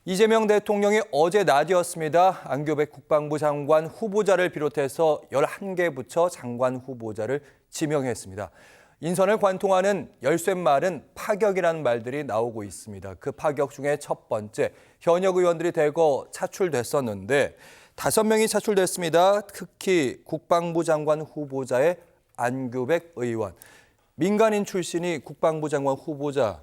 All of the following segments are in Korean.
이재명 대통령이 어제 낮이었습니다. 안교백 국방부 장관 후보자를 비롯해서 11개 부처 장관 후보자를 지명했습니다. 인선을 관통하는 열쇠말은 파격이라는 말들이 나오고 있습니다. 그 파격 중에 첫 번째, 현역 의원들이 대거 차출됐었는데 5명이 차출됐습니다. 특히 국방부 장관 후보자의 안교백 의원. 민간인 출신이 국방부 장관 후보자,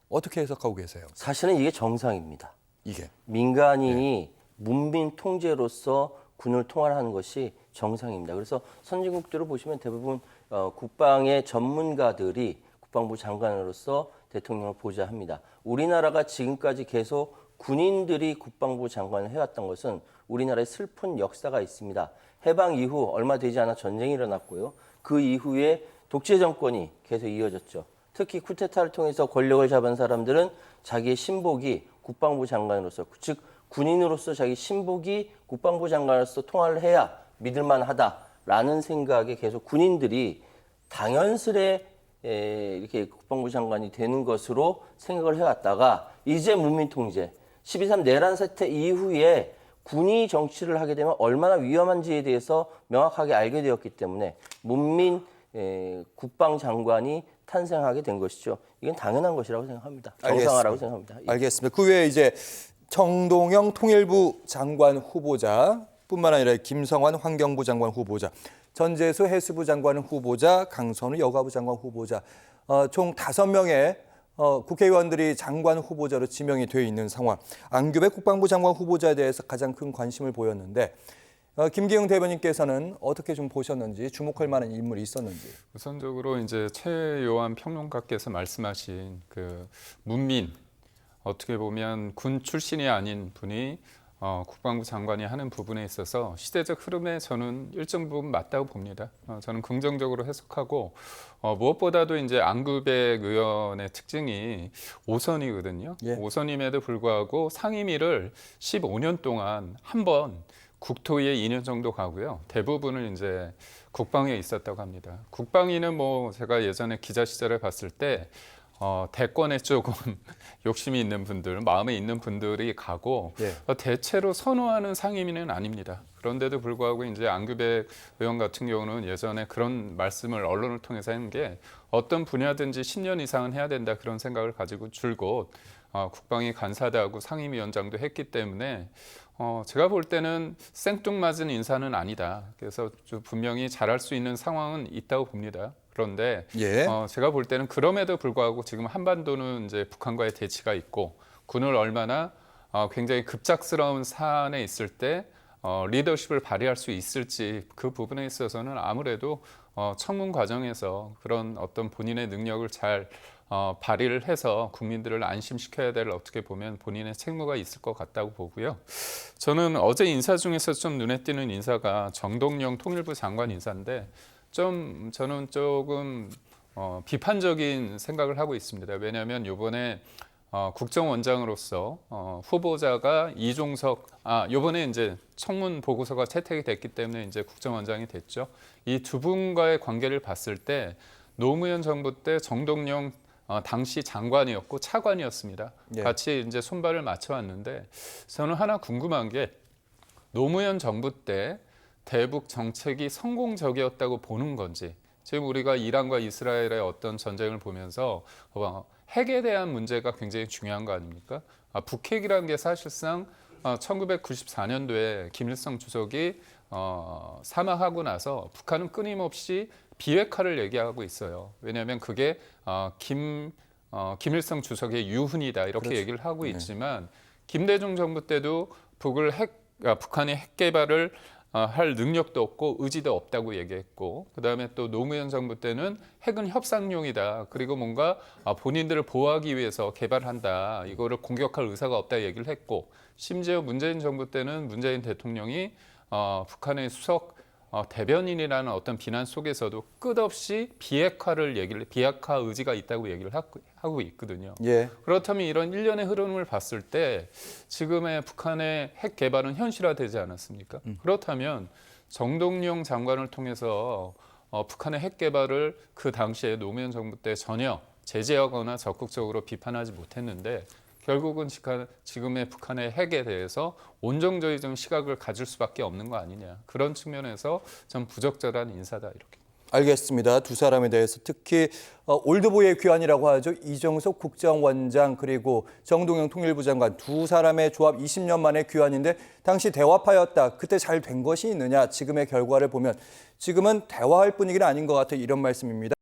어떻게 해석하고 계세요? 사실은 이게 정상입니다. 이게. 민간인이 문민 통제로서 군을 통할하는 것이 정상입니다. 그래서 선진국들을 보시면 대부분 국방의 전문가들이 국방부 장관으로서 대통령을 보좌합니다. 우리나라가 지금까지 계속 군인들이 국방부 장관을 해왔던 것은 우리나라의 슬픈 역사가 있습니다. 해방 이후 얼마 되지 않아 전쟁이 일어났고요. 그 이후에 독재 정권이 계속 이어졌죠. 특히 쿠데타를 통해서 권력을 잡은 사람들은 자기의 신복이 국방부 장관으로서, 즉 군인으로서 자기 신복이 국방부 장관으로서 통화를 해야 믿을만하다라는 생각에 계속 군인들이 당연스레 이렇게 국방부 장관이 되는 것으로 생각을 해왔다가 이제 문민통제, 12.3 내란 사태 이후에 군이 정치를 하게 되면 얼마나 위험한지에 대해서 명확하게 알게 되었기 때문에 문민 국방장관이 탄생하게 된 것이죠. 이건 당연한 것이라고 생각합니다. 정상화라고 생각합니다. 알겠습니다. 그 외에 이제 정동영 통일부 장관 후보자뿐만 아니라 김성환 환경부 장관 후보자, 전재수 해수부 장관 후보자, 강선우 여가부 장관 후보자, 총 5명의 국회의원들이 장관 후보자로 지명이 되어 있는 상황. 안규백 국방부 장관 후보자에 대해서 가장 큰 관심을 보였는데 김기영 대변인께서는 어떻게 좀 보셨는지, 주목할 만한 인물이 있었는지. 우선적으로 이제 최요한 평론가께서 말씀하신 그 문민, 어떻게 보면 군 출신이 아닌 분이 국방부 장관이 하는 부분에 있어서 시대적 흐름에 저는 일정 부분 맞다고 봅니다. 저는 긍정적으로 해석하고 무엇보다도 이제 안규백 의원의 특징이 5선이거든요. 예. 5선임에도 불구하고 상임위를 15년 동안 한 번 국토위에 2년 정도 가고요. 대부분을 이제 국방에 있었다고 합니다. 국방위는 뭐 제가 예전에 기자 시절에 봤을 때 대권에 조금 욕심이 있는 분들, 마음에 있는 분들이 가고 대체로 선호하는 상임위는 아닙니다. 그런데도 불구하고 이제 안규백 의원 같은 경우는 예전에 그런 말씀을 언론을 통해서 한 게 어떤 분야든지 10년 이상은 해야 된다 그런 생각을 가지고 줄곧 국방위 간사다하고 상임위원장도 했기 때문에 제가 볼 때는 생뚱맞은 인사는 아니다. 그래서 분명히 잘할 수 있는 상황은 있다고 봅니다. 그런데 제가 볼 때는 그럼에도 불구하고 지금 한반도는 이제 북한과의 대치가 있고 군을 얼마나 굉장히 급작스러운 사안에 있을 때 리더십을 발휘할 수 있을지 그 부분에 있어서는 아무래도 청문 과정에서 그런 어떤 본인의 능력을 잘 발휘를 해서 국민들을 안심시켜야 될 어떻게 보면 본인의 책무가 있을 것 같다고 보고요. 저는 어제 인사 중에서 좀 눈에 띄는 인사가 정동영 통일부 장관 인사인데 저는 조금 비판적인 생각을 하고 있습니다. 왜냐하면 이번에 국정원장으로서 후보자가 이종석, 이번에 이제 청문 보고서가 채택이 됐기 때문에 이제 국정원장이 됐죠. 이 두 분과의 관계를 봤을 때 노무현 정부 때 정동영 당시 장관이었고 차관이었습니다. 같이 이제 손발을 맞춰왔는데 저는 하나 궁금한 게 노무현 정부 때 대북 정책이 성공적이었다고 보는 건지, 지금 우리가 이란과 이스라엘의 어떤 전쟁을 보면서 핵에 대한 문제가 굉장히 중요한 거 아닙니까? 북핵이라는 게 사실상 1994년도에 김일성 주석이 사망하고 나서 북한은 끊임없이 비핵화를 얘기하고 있어요. 왜냐하면 그게 김일성 주석의 유훈이다 이렇게 얘기를 하고 있지만 김대중 정부 때도 북한이 핵 개발을 할 능력도 없고 의지도 없다고 얘기했고, 그다음에 또 노무현 정부 때는 핵은 협상용이다. 그리고 뭔가 본인들을 보호하기 위해서 개발한다. 이거를 공격할 의사가 없다 얘기를 했고, 심지어 문재인 정부 때는 문재인 대통령이 북한의 수석 대변인이라는 어떤 비난 속에서도 끝없이 비핵화 의지가 있다고 얘기를 하고 있거든요. 그렇다면 이런 일련의 흐름을 봤을 때 지금의 북한의 핵 개발은 현실화되지 않았습니까? 그렇다면 정동영 장관을 통해서 북한의 핵 개발을 그 당시에 노무현 정부 때 전혀 제재하거나 적극적으로 비판하지 못했는데 결국은 지금의 북한의 핵에 대해서 온정적인 시각을 가질 수밖에 없는 거 아니냐. 그런 측면에서 전 부적절한 인사다 이렇게. 알겠습니다. 두 사람에 대해서 특히 올드보이의 귀환이라고 하죠. 이정석 국정원장 그리고 정동영 통일부 장관 두 사람의 조합 20년 만의 귀환인데 당시 대화파였다. 그때 잘 된 것이 있느냐. 지금의 결과를 보면 지금은 대화할 분위기는 아닌 것 같아 이런 말씀입니다.